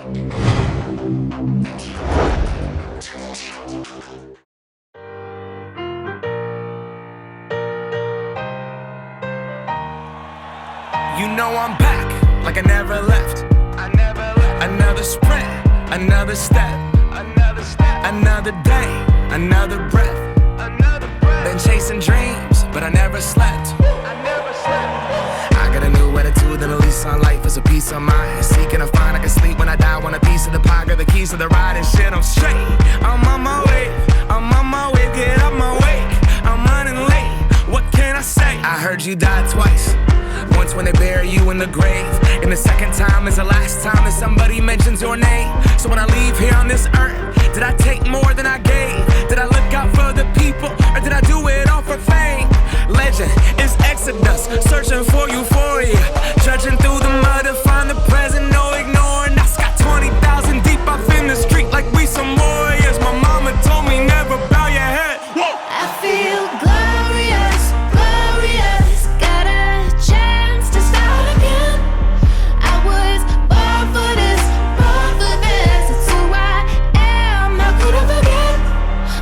You know I'm back, like I never left. Another sprint, another step, another day, another breath. Been chasing dreams, but I never slept. I got a new attitude and a lease on life is a peace of mind. Seeking to find I can sleep when I die. Want a piece of the pie, got the keys to the ride and shit. I'm straight. I'm on my way. Get up my way. I'm running late. What can I say? I heard you died twice. Once when they bury you in the grave, and the second time is the last time that somebody mentions your name. So when I leave here on this earth, did I take more than I gave? Did I look out for the people, or did I do it all for fame? Legend is Exodus, searching for euphoria, trudging through the mud to find the present, no ignoring. I got 20,000 deep off in the street like we some warriors. My mama told me never bow your head. Whoa. I feel glorious, glorious. Got a chance to start again. I was born for this, born for this. It's who I am, how could I forget?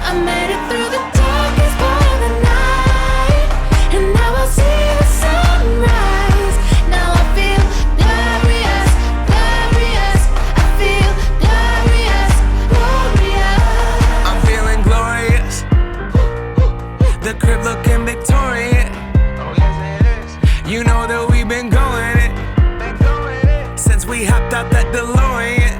I made it through the darkest part of the night, and now I see the sunrise. Now I feel glorious, glorious. I feel glorious, glorious. I'm feeling glorious. The crib looking victorious. Oh yes it is. You know that we've been going it since we hopped out that DeLorean.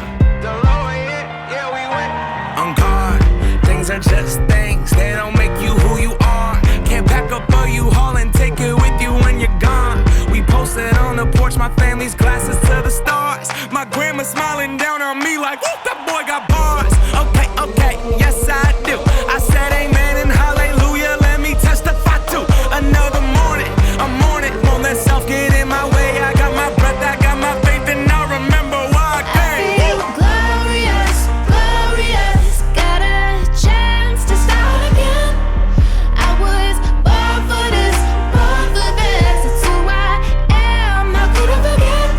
Yeah we went on guard. Things are just things, they don't make you who you are. Can't pack up a U-Haul and take it with you when you're gone. We posted on the porch, my family's glasses to the stars. My grandma smiling down on me like, whoop, that boy got bars. Okay, yes I do. I said amen and hallelujah, let me testify to another morning. I'm on it, won't let self get in my way. I got my breath, I got my faith, and I remember why I came. I feel glorious, glorious. Got a chance to start again. I was born for this, born for this. It's who I am, how could I forget?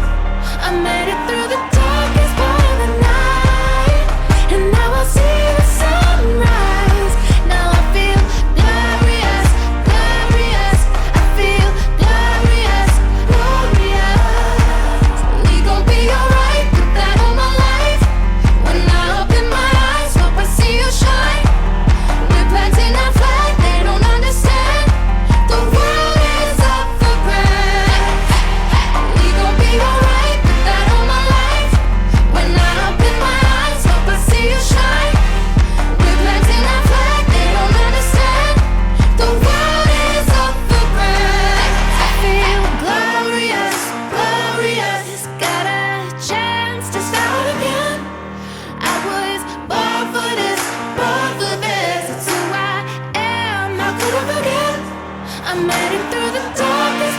I made it through the darkest part of the night, and now I see the sunrise. Now I feel glorious, glorious. I feel glorious, glorious. We gon' be alright, put that on my life. When I open my eyes, hope I see you shine. We're planting our flag, they don't understand. The world is up for grabs. We gon' be alright, put that on my life. When I open my eyes, hope I see you shine. We're planting our flag, they don't understand. The world is up for grabs. I feel glorious, glorious. Got a chance to start again. I was born for this, born for this. It's who I am, how could I forget? I made it through the darkest